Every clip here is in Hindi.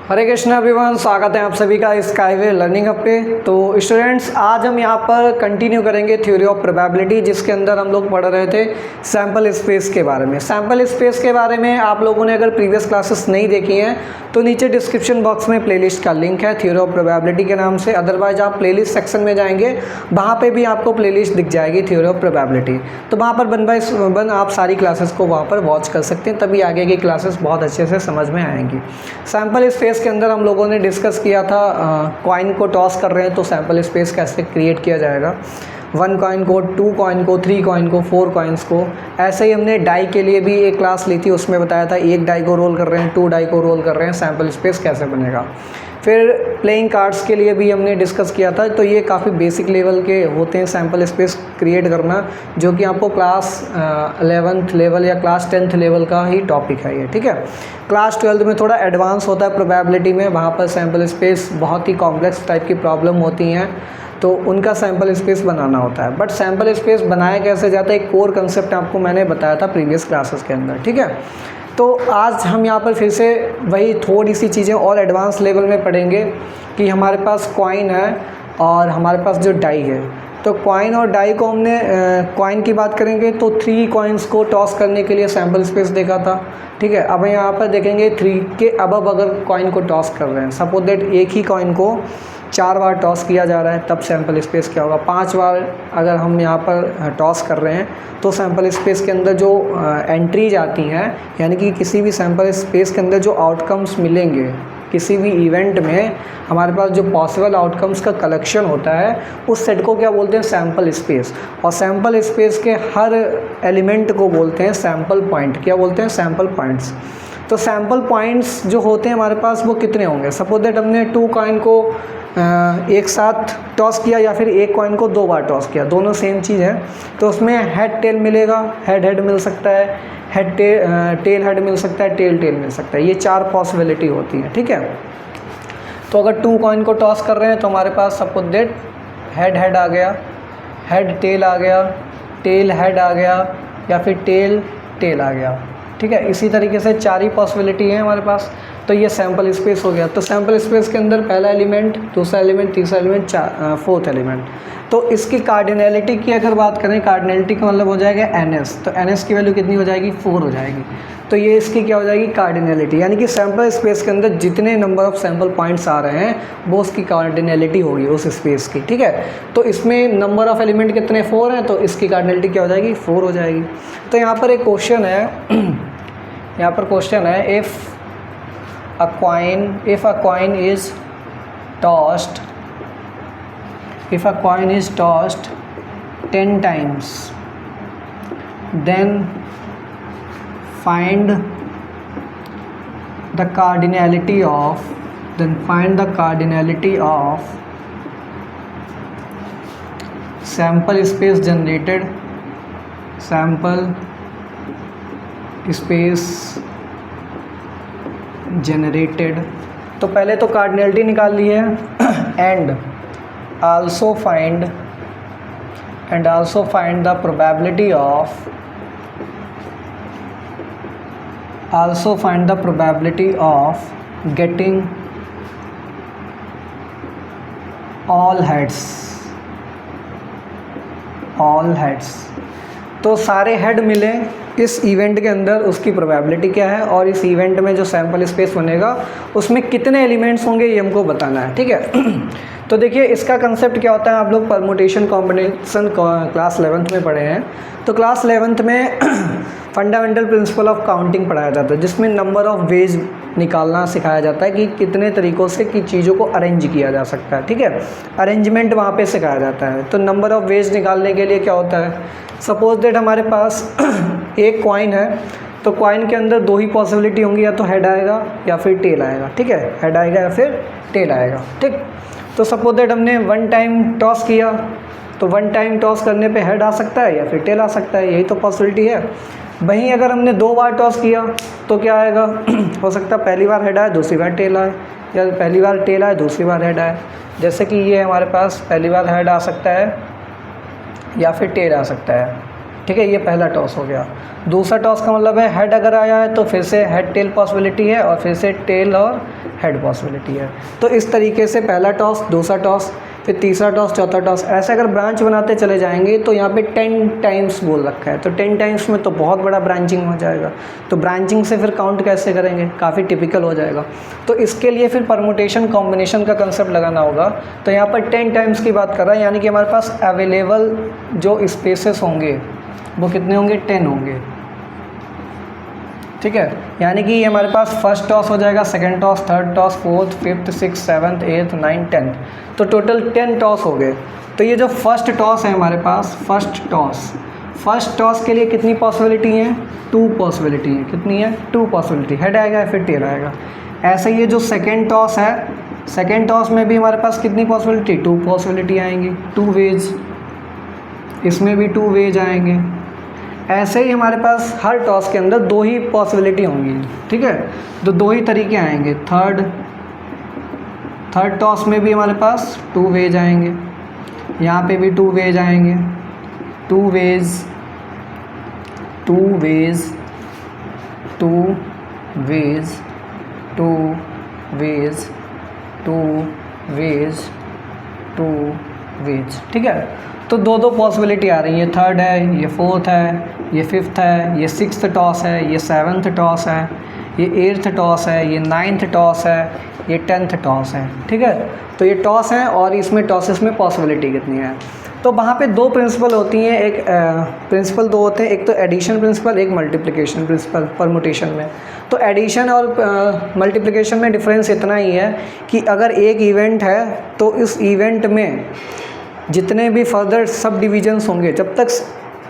हरे कृष्ण एवरीवन, स्वागत है आप सभी का स्काईवे लर्निंग हब पे। तो स्टूडेंट्स, आज हम यहाँ पर कंटिन्यू करेंगे थ्योरी ऑफ प्रोबेबिलिटी, जिसके अंदर हम लोग पढ़ रहे थे सैम्पल स्पेस के बारे में। सैम्पल स्पेस के बारे में आप लोगों ने अगर प्रीवियस क्लासेस नहीं देखी हैं तो नीचे डिस्क्रिप्शन बॉक्स में प्लेलिस्ट का लिंक है थ्योरी ऑफ प्रोबेबिलिटी के नाम से। अदरवाइज आप प्लेलिस्ट सेक्शन में जाएंगे, वहाँ पर भी आपको प्लेलिस्ट दिख जाएगी थ्योरी ऑफ प्रोबेबिलिटी। तो वहाँ पर 1 बाय 1 आप सारी क्लासेस को वहाँ पर वॉच कर सकते हैं, तभी आगे की क्लासेस बहुत अच्छे से समझ में आएंगी। सैम्पल स्पेस के अंदर हम लोगों ने डिस्कस किया था कॉइन को टॉस कर रहे हैं तो सैम्पल स्पेस कैसे क्रिएट किया जाएगा। 1 कॉइन को, 2 कॉइन को, 3 कॉइन को, 4 कॉइन्स को। ऐसे ही हमने डाई के लिए भी एक क्लास ली थी, उसमें बताया था 1 डाई को रोल कर रहे हैं, 2 डाई को रोल कर रहे हैं, सैम्पल स्पेस कैसे बनेगा। फिर प्लेइंग कार्ड्स के लिए भी हमने डिस्कस किया था। तो ये काफ़ी बेसिक लेवल के होते हैं सैम्पल स्पेस क्रिएट करना, जो कि आपको क्लास 11th लेवल या क्लास 10th लेवल का ही टॉपिक है ये, ठीक है। क्लास 12th में थोड़ा एडवांस होता है प्रोबेबिलिटी में, वहाँ पर सैम्पल स्पेस बहुत ही कॉम्प्लेक्स टाइप की प्रॉब्लम होती हैं, तो उनका सैम्पल स्पेस बनाना होता है। बट सैम्पल स्पेस बनाया कैसे जाता है, एक कोर कंसेप्ट आपको मैंने बताया था प्रीवियस क्लासेस के अंदर, ठीक है। तो आज हम यहाँ पर फिर से वही थोड़ी सी चीज़ें और एडवांस लेवल में पढ़ेंगे कि हमारे पास कॉइन है और हमारे पास जो डाई है। तो कॉइन और डाई को हमने कॉइन की बात करेंगे तो 3 कॉइन्स को टॉस करने के लिए सैम्पल स्पेस देखा था, ठीक है। अब यहाँ पर देखेंगे 3 के अबव अगर कॉइन को टॉस कर रहे हैं, सपोज दैट एक ही कॉइन को 4 बार टॉस किया जा रहा है, तब सैम्पल स्पेस क्या होगा। 5 बार अगर हम यहाँ पर टॉस कर रहे हैं तो सैम्पल स्पेस के अंदर जो एंट्रीज आती हैं, यानी कि किसी भी सैम्पल स्पेस के अंदर जो आउटकम्स मिलेंगे किसी भी इवेंट में, हमारे पास जो पॉसिबल आउटकम्स का कलेक्शन होता है, उस सेट को क्या बोलते हैं, सैम्पल स्पेस। और सैम्पल स्पेस के हर एलिमेंट को बोलते हैं सैम्पल पॉइंट। क्या बोलते हैं, सैम्पल पॉइंट्स। तो सैम्पल पॉइंट्स जो होते हैं हमारे पास वो कितने होंगे। सपोज दैट हमने 2 कॉइन को एक साथ टॉस किया या फिर 1 कॉइन को 2 बार टॉस किया, दोनों सेम चीज़ है, तो उसमें हेड टेल मिलेगा, हेड हेड मिल सकता है, हेड टेल हेड मिल सकता है, टेल टेल मिल सकता है। ये 4 पॉसिबिलिटी होती हैं, ठीक है। तो अगर 2 कॉइन को टॉस कर रहे हैं तो हमारे पास सपोज दैट हेड हेड आ गया, हेड टेल आ गया, टेल हेड आ गया, या फिर टेल टेल आ गया, ठीक है। इसी तरीके से 4 ही पॉसिबिलिटी है हमारे पास। तो ये सैम्पल स्पेस हो गया। तो सैम्पल स्पेस के अंदर पहला एलिमेंट, दूसरा एलिमेंट, तीसरा एलिमेंट, 4th एलिमेंट। तो इसकी कार्डिनैलिटी की अगर बात करें, कार्डिनैलिटी का मतलब हो जाएगा NS। तो NS की वैल्यू कितनी हो जाएगी, 4 हो जाएगी। तो ये इसकी क्या हो जाएगी, कार्डिनैलिटी, यानी कि सैम्पल स्पेस के अंदर जितने नंबर ऑफ सैम्पल पॉइंट्स आ रहे हैं वो उसकी कार्डिनैलिटी होगी उस स्पेस की, ठीक है। तो इसमें नंबर ऑफ एलिमेंट कितने, 4 हैं, तो इसकी कार्डिनैलिटी क्या हो जाएगी, 4 हो जाएगी। तो यहाँ पर एक क्वेश्चन है यहाँ पर क्वेश्चन है, if a coin is tossed 10 times, then find the cardinality of sample space generated, तो पहले तो कार्डिनैलिटी निकाल ली है and also find the probability of getting all heads. तो सारे हेड मिले इस इवेंट के अंदर, उसकी प्रोबेबिलिटी क्या है, और इस इवेंट में जो सैम्पल स्पेस बनेगा उसमें कितने एलिमेंट्स होंगे ये हमको बताना है, ठीक है। तो देखिए इसका कंसेप्ट क्या होता है, आप लोग परमुटेशन कॉम्बिनेशन क्लास 11th में पढ़े हैं। तो क्लास 11th में फंडामेंटल प्रिंसिपल ऑफ काउंटिंग पढ़ाया जाता है, जिसमें नंबर ऑफ वेज निकालना सिखाया जाता है कि कितने तरीक़ों से कि चीज़ों को अरेंज किया जा सकता है, ठीक है। अरेंजमेंट वहाँ पे सिखाया जाता है। तो नंबर ऑफ़ वेज निकालने के लिए क्या होता है, सपोज दैट हमारे पास एक कॉइन है, तो कॉइन के अंदर 2 ही पॉसिबिलिटी होंगी, या तो हेड आएगा या फिर टेल आएगा, ठीक है। हेड आएगा या फिर टेल आएगा, ठीक। तो सपोज दैट हमने 1 टाइम टॉस किया, तो 1 टाइम टॉस करने पे हेड आ सकता है या फिर टेल आ सकता है, यही तो पॉसिबिलिटी है। वहीं अगर हमने 2 बार टॉस किया तो क्या आएगा हो सकता है पहली बार हेड आए, दूसरी बार टेल आए, या पहली बार टेल आए, दूसरी बार हेड आए। जैसे कि ये हमारे पास पहली बार हेड आ सकता है या फिर टेल आ सकता है, ठीक है, ये पहला टॉस हो गया। दूसरा टॉस का मतलब है हेड अगर आया है तो फिर से हेड टेल पॉसिबिलिटी है और फिर से टेल और हेड पॉसिबिलिटी है। तो इस तरीके से पहला टॉस, दूसरा टॉस, फिर तीसरा टॉस, चौथा टॉस, ऐसे अगर ब्रांच बनाते चले जाएंगे तो यहाँ पे 10 टाइम्स बोल रखा है। तो 10 टाइम्स में तो बहुत बड़ा ब्रांचिंग हो जाएगा। तो ब्रांचिंग से फिर काउंट कैसे करेंगे, काफ़ी टिपिकल हो जाएगा। तो इसके लिए फिर परमुटेशन कॉम्बिनेशन का कंसेप्ट लगाना होगा। तो यहाँ पर 10 टाइम्स की बात कर रहा है, यानी कि हमारे पास अवेलेबल जो स्पेसेस होंगे वो कितने होंगे, 10 होंगे। ठीक है, यानी कि ये हमारे पास फर्स्ट टॉस हो जाएगा, second toss, third toss, fourth, fifth, six, seventh, eighth, ninth, 10th, तो टोटल 10 टॉस हो गए। तो ये जो फर्स्ट टॉस है हमारे पास, फर्स्ट टॉस के लिए कितनी पॉसिबिलिटी है, 2 पॉसिबिलिटी है। कितनी है, 2 पॉसिबिलिटी। हेड आएगा या फिर टेल आएगा। ऐसे ये जो सेकेंड टॉस है, सेकेंड टॉस में भी हमारे पास कितनी पॉसिबिलिटी, 2 पॉसिबिलिटी आएंगी, 2 वेज। इसमें भी 2 वेज आएंगे। ऐसे ही हमारे पास हर टॉस के अंदर 2 ही पॉसिबिलिटी होंगी। ठीक है, तो 2 ही तरीके आएंगे। थर्ड टॉस में भी हमारे पास 2 वेज आएंगे, यहाँ पे भी 2 वेज आएंगे, 2 ways, 2 ways, 2 ways, 2 ways, 2 ways, 2 ways. ठीक है, तो 2 पॉसिबिलिटी आ रही है। थर्ड है, ये फोर्थ है, ये फिफ्थ है, ये सिक्स्थ टॉस है, ये सेवन्थ टॉस है, ये एट्थ टॉस है, ये नाइन्थ टॉस है, ये 10th टॉस है। ठीक है, तो ये टॉस हैं और इसमें टॉसेस में पॉसिबिलिटी कितनी है। तो वहाँ पे 2 प्रिंसिपल होती हैं, एक प्रिंसिपल 2 होते हैं, एक तो एडिशन प्रिंसिपल, एक मल्टीप्लिकेशन प्रिंसिपल परमुटेशन में। तो एडिशन और मल्टीप्लिकेशन में डिफरेंस इतना ही है कि अगर एक इवेंट है तो इस इवेंट में जितने भी फर्दर सब डिविजन्स होंगे, जब तक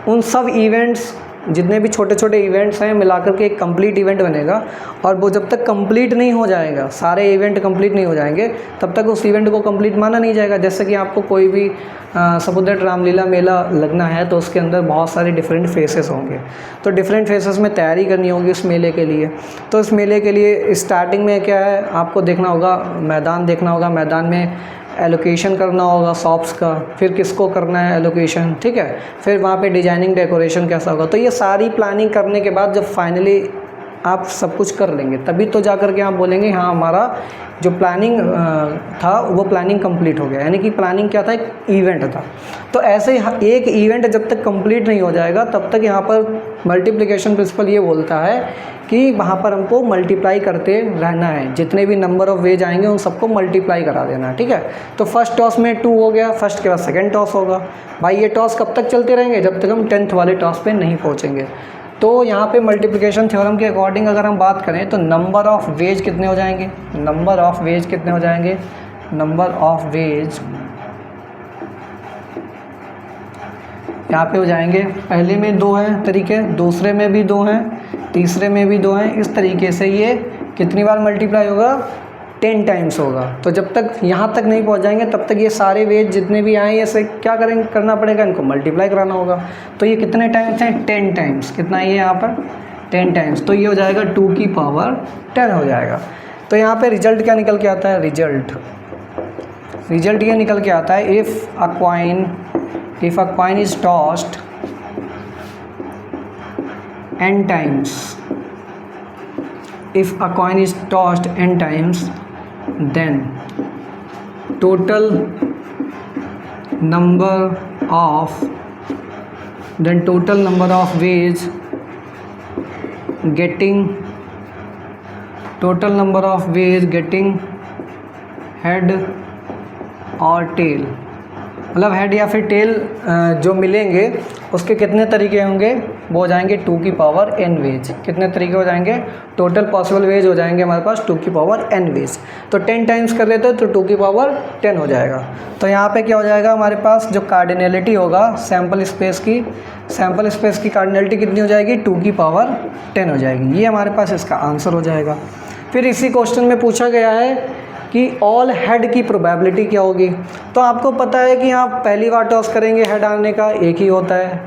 उन सब इवेंट्स, जितने भी छोटे छोटे इवेंट्स हैं मिलाकर के एक कंप्लीट इवेंट बनेगा, और वो जब तक कंप्लीट नहीं हो जाएगा, सारे इवेंट कंप्लीट नहीं हो जाएंगे, तब तक उस इवेंट को कंप्लीट माना नहीं जाएगा। जैसे कि आपको कोई भी समुद्र रामलीला मेला लगना है तो उसके अंदर बहुत सारे डिफरेंट फेसेस होंगे, तो डिफरेंट फेसेस में तैयारी करनी होगी उस मेले के लिए। तो इस मेले के लिए स्टार्टिंग में क्या है, आपको देखना होगा, मैदान देखना होगा, मैदान में एलोकेशन करना होगा शॉप्स का, फिर किसको करना है एलोकेशन। ठीक है, फिर वहाँ पे डिजाइनिंग डेकोरेशन कैसा होगा। तो ये सारी प्लानिंग करने के बाद जब फाइनली आप सब कुछ कर लेंगे तभी तो जा कर के आप बोलेंगे हाँ हमारा जो प्लानिंग था वो प्लानिंग कंप्लीट हो गया। यानी कि प्लानिंग क्या था, एक इवेंट था। तो ऐसे ही एक इवेंट जब तक कंप्लीट नहीं हो जाएगा तब तक यहाँ पर मल्टीप्लिकेशन प्रिंसिपल ये बोलता है कि वहाँ पर हमको मल्टीप्लाई करते रहना है, जितने भी नंबर ऑफ वेज आएंगे उन सबको मल्टीप्लाई करा देना है। ठीक है, तो फर्स्ट टॉस में 2 हो गया, फर्स्ट के बाद सेकंड टॉस होगा। भाई ये टॉस कब तक चलते रहेंगे, जब तक हम 10th वाले टॉस पे नहीं पहुँचेंगे। तो यहाँ पे मल्टीप्लिकेशन थ्योरम के अकॉर्डिंग अगर हम बात करें तो नंबर ऑफ़ वेज कितने हो जाएंगे, नंबर ऑफ़ वेज कितने हो जाएंगे, नंबर ऑफ़ वेज यहाँ पे हो जाएंगे, पहले में 2 हैं तरीके, दूसरे में भी 2 हैं, तीसरे में भी 2 हैं। इस तरीके से ये कितनी बार मल्टीप्लाई होगा, 10 टाइम्स होगा। तो जब तक यहाँ तक नहीं पहुँच जाएंगे तब तक ये सारे वेज जितने भी आए ऐसे क्या करेंगे, करना पड़ेगा, इनको मल्टीप्लाई कराना होगा। तो ये कितने टाइम्स हैं, 10 टाइम्स। कितना है ये यहाँ पर, 10 टाइम्स। तो ये हो जाएगा 2 की पावर 10 हो जाएगा। तो यहाँ पे रिजल्ट क्या निकल के आता है, रिजल्ट ये निकल के आता है, if a coin is tossed n times, if a coin is tossed n times, then total number of ways getting head और टेल, मतलब हेड या फिर टेल जो मिलेंगे उसके कितने तरीके होंगे, वो हो जाएंगे 2 की पावर n वेज। कितने तरीके हो जाएंगे, टोटल पॉसिबल वेज हो जाएंगे हमारे पास 2 की पावर n वेज। तो 10 टाइम्स कर लेते तो 2 की पावर 10 हो जाएगा। तो यहाँ पे क्या हो जाएगा, हमारे पास जो कार्डिनलिटी होगा सैम्पल स्पेस की कार्डिनलिटी कितनी हो जाएगी, 2 की पावर 10 हो जाएगी। ये हमारे पास इसका आंसर हो जाएगा। फिर इसी क्वेश्चन में पूछा गया है कि ऑल हेड की प्रोबेबिलिटी क्या होगी। तो आपको पता है कि आप पहली बार टॉस करेंगे हेड आने का 1 ही होता है,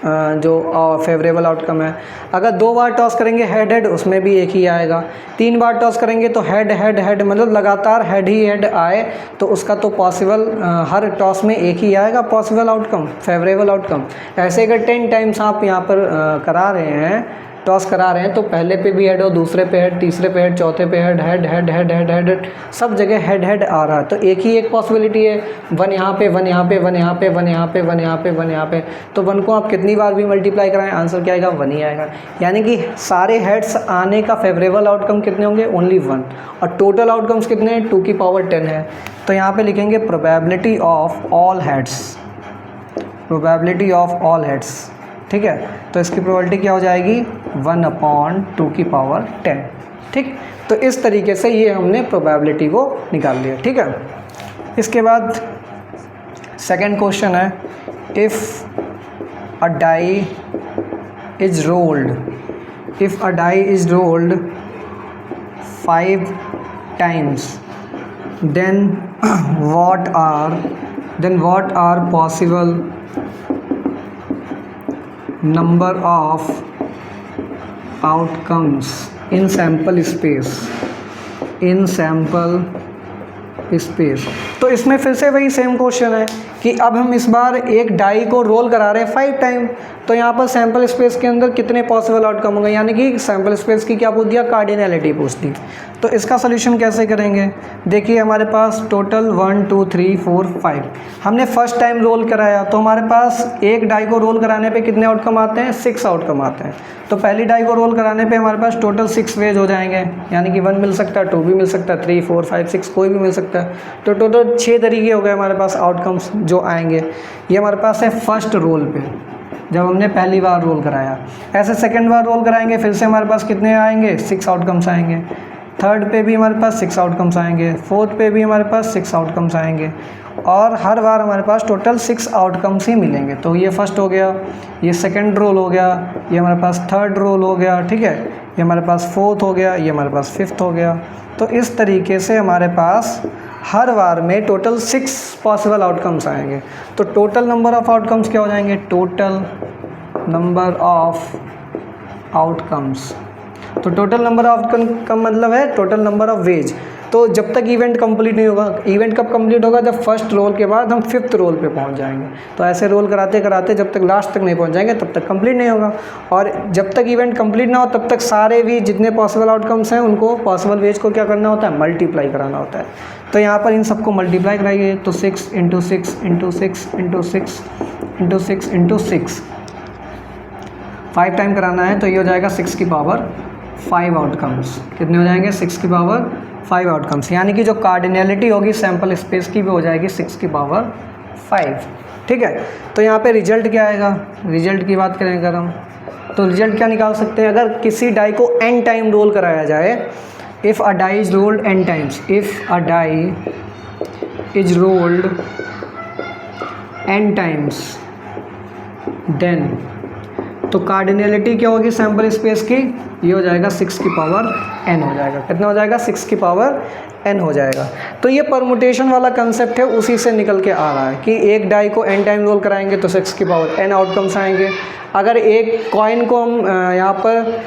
जो फेवरेबल आउटकम है। अगर 2 बार टॉस करेंगे हेड हेड, उसमें भी एक ही आएगा। 3 बार टॉस करेंगे तो हेड हेड हेड, मतलब लगातार हेड ही हेड आए तो उसका तो पॉसिबल हर टॉस में एक ही आएगा पॉसिबल आउटकम, फेवरेबल आउटकम। ऐसे अगर 10 टाइम्स आप यहाँ पर करा रहे हैं, टॉस करा रहे हैं, तो पहले पे भी हेड हो, दूसरे पे हेड, तीसरे पे हेड, चौथे पे head, head head head head head head, सब जगह हेड हेड आ रहा है। तो एक ही एक पॉसिबिलिटी है, 1 यहाँ पे, 1 यहाँ पे, 1 यहाँ पे, 1 यहाँ पे, 1 यहाँ पे, 1 यहाँ पे। तो 1 को आप कितनी बार भी मल्टीप्लाई कराएं, आंसर क्या आएगा? 1 ही आएगा। यानी कि सारे हेड्स आने का फेवरेबल आउटकम कितने होंगे? ओनली 1। और टोटल आउटकम्स कितने हैं? 2 की पावर 10 है। तो यहाँ पे लिखेंगे probability of all heads, probability of all heads, ठीक है। तो इसकी प्रोबेबिलिटी क्या हो जाएगी? 1/2 की पावर 10, ठीक। तो इस तरीके से ये हमने प्रोबेबिलिटी को निकाल लिया, ठीक है। इसके बाद सेकंड क्वेश्चन है, if a die is rolled, if a die is rolled 5 times, then what are possible number of outcomes in sample space, in sample space। तो इसमें फिर से वही सेम क्वेश्चन है कि अब हम इस बार एक डाई को रोल करा रहे हैं 5 टाइम, तो यहाँ पर सैम्पल स्पेस के अंदर कितने पॉसिबल आउटकम होंगे, यानी कि सैम्पल स्पेस की क्या पूछ दिया? कार्डिनैलिटी पूछ दी। तो इसका सोल्यूशन कैसे करेंगे? देखिए हमारे पास टोटल 1 2 3 4 5, हमने फर्स्ट टाइम रोल कराया तो हमारे पास एक डाई को रोल कराने पे कितने आउटकम आते हैं? 6 आउटकम आते हैं। तो पहली डाई को रोल कराने पे हमारे पास टोटल 6 वेज हो जाएंगे, यानी कि 1 मिल सकता है, 2 भी मिल सकता है, 3 4 5 6 कोई भी मिल सकता है। तो टोटल 6 तरीके हो गए हमारे पास आउटकम्स जो आएंगे। ये हमारे पास है फर्स्ट रोल पे, जब हमने पहली बार रोल कराया। ऐसे सेकंड बार रोल कराएंगे, फिर से हमारे पास कितने आएंगे? 6 आउटकम्स आएंगे। थर्ड पे भी हमारे पास 6 आउटकम्स आएंगे, फोर्थ पे भी हमारे पास 6 आउटकम्स आएंगे, और हर बार हमारे पास टोटल 6 आउटकम्स ही मिलेंगे। तो ये फर्स्ट हो गया, ये सेकंड रोल हो गया, ये हमारे पास थर्ड रोल हो गया, ठीक है, ये हमारे पास फोर्थ हो गया, ये हमारे पास फिफ्थ हो गया। तो इस तरीके से हमारे पास हर बार में टोटल 6 पॉसिबल आउटकम्स आएंगे। तो टोटल नंबर ऑफ़ आउटकम्स क्या हो जाएंगे? टोटल नंबर ऑफ आउटकम्स, तो टोटल नंबर ऑफ आउटकम का मतलब है टोटल नंबर ऑफ वेज। तो जब तक इवेंट कंप्लीट नहीं होगा, इवेंट कब कंप्लीट होगा? जब फर्स्ट रोल के बाद हम 5th रोल पे पहुंच जाएंगे। तो ऐसे रोल कराते कराते जब तक लास्ट तक नहीं पहुंच जाएंगे तब तक कंप्लीट नहीं होगा, और जब तक इवेंट कंप्लीट ना हो तब तक सारे भी जितने पॉसिबल आउटकम्स हैं उनको पॉसिबल वेज को क्या करना होता है? मल्टीप्लाई कराना होता है। तो यहाँ पर इन सबको मल्टीप्लाई कराइए, तो 6 × 6 × 6 × 6 × 6 × 6 5 टाइम कराना है, तो ये हो जाएगा 6 की पावर 5 आउटकम्स। कितने हो जाएंगे? 6 की पावर 5 आउटकम्स, यानी कि जो कार्डिनैलिटी होगी सैम्पल स्पेस की भी हो जाएगी 6 की पावर 5, ठीक है। तो यहाँ पे रिजल्ट क्या आएगा? रिजल्ट की बात करें अगर हम, तो रिजल्ट क्या निकाल सकते हैं? अगर किसी डाई को n टाइम रोल कराया जाए, if a die is rolled n times, if a die is rolled n times, then तो कार्डिनैलिटी क्या होगी सैम्पल स्पेस की? ये हो जाएगा 6 की पावर n हो जाएगा। कितना हो जाएगा? 6 की पावर n हो जाएगा। तो ये परमुटेशन वाला कंसेप्ट है, उसी से निकल के आ रहा है कि एक डाई को n टाइम रोल कराएंगे तो 6 की पावर n आउटकम्स आएंगे। अगर एक कॉइन को हम यहाँ पर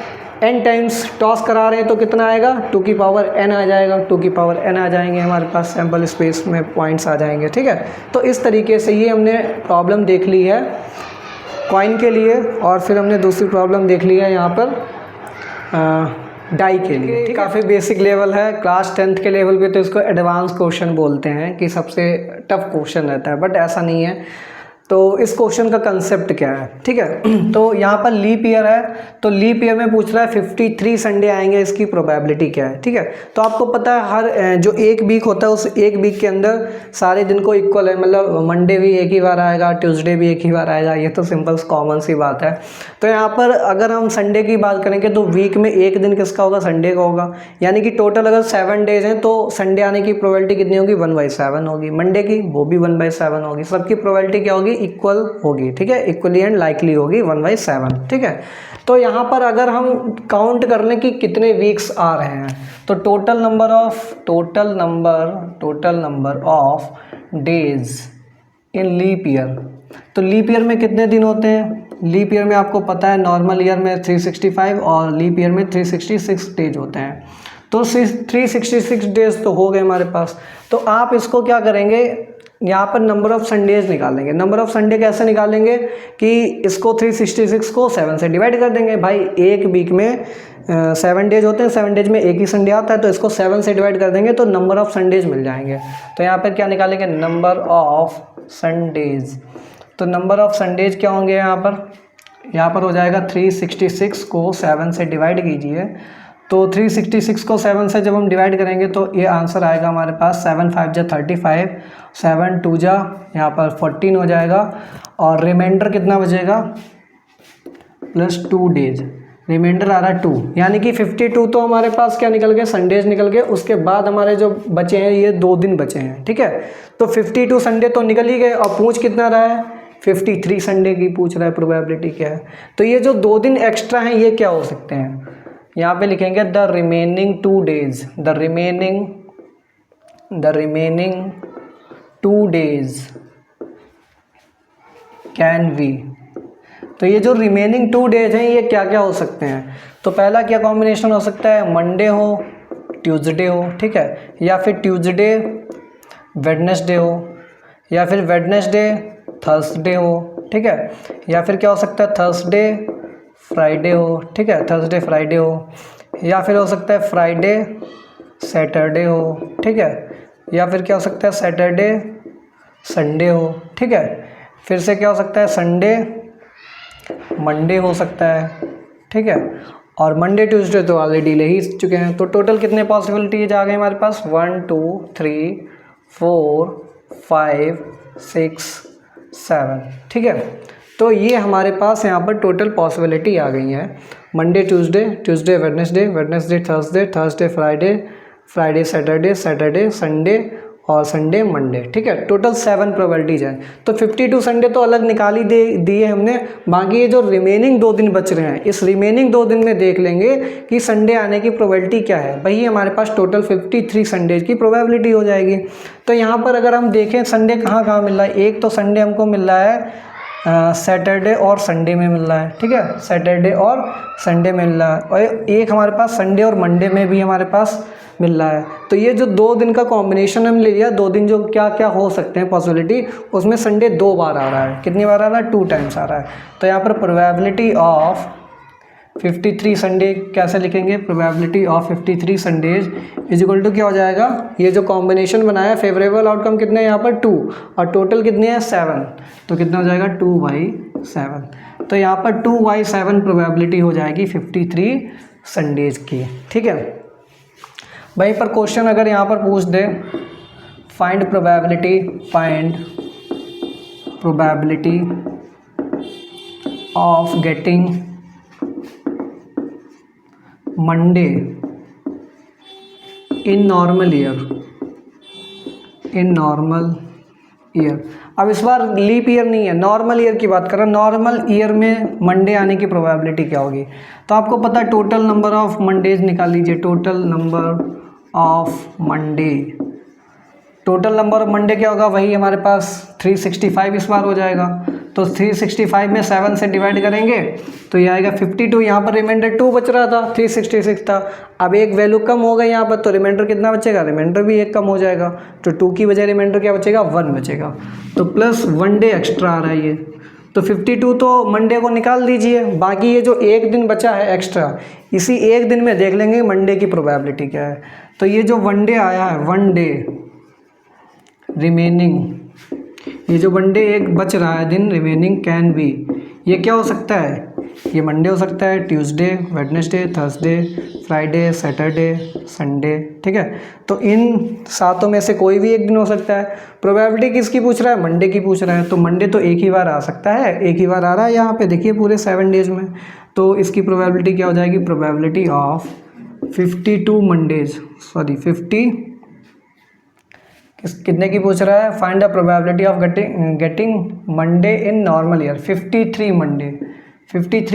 n टाइम्स टॉस करा रहे हैं तो कितना आएगा? 2 की पावर n आ जाएगा। 2 की पावर n आ जाएंगे, हमारे पास सैम्पल स्पेस में पॉइंट्स आ जाएंगे, ठीक है। तो इस तरीके से ये हमने प्रॉब्लम देख ली है कॉइन के लिए, और फिर हमने दूसरी प्रॉब्लम देख ली है यहाँ पर डाई के लिए। काफ़ी बेसिक लेवल है, क्लास 10th के लेवल पे तो इसको एडवांस क्वेश्चन बोलते हैं कि सबसे टफ क्वेश्चन रहता है, बट ऐसा नहीं है। तो इस क्वेश्चन का कंसेप्ट क्या है, ठीक है। तो यहाँ पर लीप ईयर है, तो लीप ईयर में पूछ रहा है 53 संडे आएंगे, इसकी प्रोबेबिलिटी क्या है, ठीक है। तो आपको पता है हर जो एक वीक होता है उस एक वीक के अंदर सारे दिन को इक्वल है, मतलब मंडे भी एक ही बार आएगा, ट्यूसडे भी एक ही बार आएगा, ये तो सिंपल कॉमन सी बात है। तो यहाँ पर अगर हम संडे की बात करेंगे तो वीक में एक दिन किसका होगा? संडे का होगा, यानी कि टोटल अगर 7 डेज हैं तो संडे आने की प्रोबेबिलिटी कितनी होगी? 1/7 होगी। मंडे की वो भी 1/7 होगी। सबकी प्रोबेबिलिटी क्या होगी? इक्वल होगी, ठीक है, इक्वली एंड लाइकली होगी 1/7, ठीक है। तो यहाँ पर अगर हम काउंट कर लें कि कितने वीक्स आ रहे हैं, तो total number of days in leap year, तो लीप ईयर में कितने दिन होते हैं? लीप ईयर में आपको पता है नॉर्मल ईयर में 365 और लीप ईयर में 366 डेज होते हैं। तो 366 डेज तो हो गए हमारे पास। तो आप इसको क्या करेंगे, यहाँ पर नंबर ऑफ़ संडेज निकालेंगे। नंबर ऑफ़ संडे कैसे निकालेंगे कि इसको 366 को 7 से डिवाइड कर देंगे। भाई एक वीक में 7 डेज होते हैं, 7 डेज में एक ही संडे आता है, तो इसको 7 से डिवाइड कर देंगे तो नंबर ऑफ़ संडेज मिल जाएंगे। तो यहाँ पर क्या निकालेंगे, नंबर ऑफ़ संडेज। तो नंबर ऑफ़ संडेज क्या होंगे यहाँ पर हो जाएगा 366 को 7 से डिवाइड कीजिए। तो 366 को 7 से जब हम डिवाइड करेंगे तो ये आंसर आएगा हमारे पास 7 5 जा 35, 7 2 जा यहाँ पर 14 हो जाएगा, और रिमाइंडर कितना बचेगा प्लस 2 डेज, रिमाइंडर आ रहा है 2, यानी कि 52 तो हमारे पास क्या निकल गए, संडेज निकल गए। उसके बाद हमारे जो बचे हैं ये 2 दिन बचे हैं, ठीक है। तो 52 संडे तो निकल ही गए, और पूछ कितना रहा है, 53 संडे की पूछ रहा है, प्रोबेबिलिटी क्या है। तो ये जो 2 दिन एक्स्ट्रा हैं ये क्या हो सकते हैं, यहाँ पे लिखेंगे the remaining 2 days, the remaining 2 days can be. तो ये जो रिमेनिंग 2 डेज हैं ये क्या क्या हो सकते हैं, तो पहला क्या कॉम्बिनेशन हो सकता है, मंडे हो ट्यूसडे हो, ठीक है, या फिर ट्यूसडे वेडनेसडे हो, या फिर वेडनेसडे थर्सडे हो, ठीक है, या फिर क्या हो सकता है थर्सडे फ्राइडे हो, ठीक है, थर्सडे फ्राइडे हो, या फिर हो सकता है फ्राइडे सैटरडे हो, ठीक है, या फिर क्या हो सकता है सैटरडे संडे हो, ठीक है, फिर से क्या हो सकता है संडे मंडे हो सकता है, ठीक है, और मंडे ट्यूसडे तो ऑलरेडी ले ही चुके हैं। तो टोटल कितने पॉसिबिलिटीज आ गए हमारे पास, 1 2 3 4 5 6 7, ठीक है। तो ये हमारे पास यहाँ पर टोटल पॉसिबिलिटी आ गई है, Monday Tuesday, Tuesday Wednesday, Wednesday Thursday, Thursday Friday, Friday Saturday, Saturday Sunday, और संडे मंडे, ठीक है। टोटल 7 प्रोबेबिलिटीज हैं। तो 52 संडे तो अलग निकाल ही दिए हमने, बाकी ये जो रिमेनिंग 2 दिन बच रहे हैं इस रिमेनिंग 2 दिन में देख लेंगे कि संडे आने की प्रोबेबिलिटी क्या है। वही हमारे पास टोटल 53 संडेज की प्रोबेबिलिटी हो जाएगी। तो यहाँ पर अगर हम देखें संडे कहाँ कहाँ मिल रहा है, एक तो संडे हमको मिल रहा है सैटरडे और संडे में मिल रहा है, ठीक है, सैटरडे और संडे में मिल रहा है, और एक हमारे पास संडे और मंडे में भी हमारे पास मिल रहा है। तो ये जो 2 दिन का कॉम्बिनेशन हमने ले लिया, 2 दिन जो क्या क्या हो सकते हैं पॉसिबिलिटी, उसमें संडे 2 बार आ रहा है, कितनी बार आ रहा है, 2 टाइम्स आ रहा है। तो यहाँ पर प्रोबेबिलिटी ऑफ 53 संडे कैसे लिखेंगे, probability of 53 Sundays is equal to क्या हो जाएगा, ये जो कॉम्बिनेशन बनाया फेवरेबल आउटकम कितने हैं यहाँ पर 2, और टोटल कितने हैं 7, तो कितना हो जाएगा 2/7। तो यहाँ पर 2/7 प्रोबेबिलिटी हो जाएगी 53 संडेज की, ठीक है। वहीं पर क्वेश्चन अगर यहाँ पर पूछ they find probability of getting Monday in normal year, अब इस बार लीप ईयर नहीं है, नॉर्मल ईयर की बात कर रहा हूँ। नॉर्मल ईयर में मंडे आने की प्रोबेबिलिटी क्या होगी, तो आपको पता है टोटल नंबर ऑफ मंडेज निकाल लीजिए, total number of Monday, total number of Monday क्या होगा, वही हमारे पास 365 इस बार हो जाएगा। तो 365 में 7 से डिवाइड करेंगे तो ये आएगा 52, यहाँ पर रिमाइंडर 2 बच रहा था, 366 था, अब एक वैल्यू कम हो गई यहाँ पर, तो रिमाइंडर कितना बचेगा, रिमाइंडर भी एक कम हो जाएगा, तो 2 की बजाय रिमाइंडर क्या बचेगा, 1 बचेगा। तो प्लस 1 डे एक्स्ट्रा आ रहा है ये, तो 52 तो मंडे को निकाल दीजिए, बाकी ये जो एक दिन बचा है एक्स्ट्रा, इसी एक दिन में देख लेंगे मंडे की प्रोबेबिलिटी क्या है। तो ये जो 1 डे आया है, 1 डे रिमेनिंग, ये जो 1 डे एक बच रहा है दिन रिमेनिंग कैन बी, ये क्या हो सकता है, ये मंडे हो सकता है, Tuesday Wednesday Thursday Friday Saturday Sunday, ठीक है। तो इन 7 में से कोई भी एक दिन हो सकता है। प्रोबेबिलिटी किसकी पूछ रहा है, मंडे की पूछ रहा है, तो मंडे तो एक ही बार आ सकता है, एक ही बार आ रहा है यहाँ पे देखिए पूरे 7 डेज में। तो इसकी प्रोबेबिलिटी क्या हो जाएगी, प्रोबेबिलिटी ऑफ 52 मंडेज, सॉरी 50 कितने की पूछ रहा है, find the probability of getting Monday in normal year, 53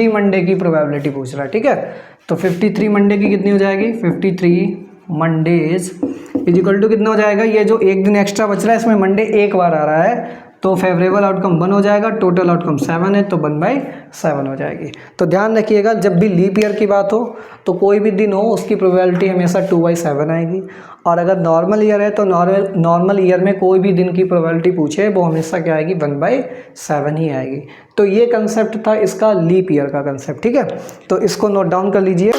Monday की प्रोबेबिलिटी पूछ रहा है, ठीक है। तो 53 मंडे की कितनी हो जाएगी, 53 मंडेज इज इक्वल टू कितना हो जाएगा, ये जो एक दिन एक्स्ट्रा बच रहा है इसमें मंडे एक बार आ रहा है, तो फेवरेबल आउटकम 1 हो जाएगा, टोटल आउटकम 7 है तो 1/7 हो जाएगी। तो ध्यान रखिएगा जब भी लीप ईयर की बात हो तो कोई भी दिन हो उसकी प्रोबेबिलिटी हमेशा 2/7 आएगी, और अगर नॉर्मल ईयर है तो नॉर्मल ईयर में कोई भी दिन की प्रोबेबिलिटी पूछे वो हमेशा क्या आएगी, 1/7 ही आएगी। तो ये कंसेप्ट था इसका लीप ईयर का कंसेप्ट, ठीक है। तो इसको नोट डाउन कर लीजिए।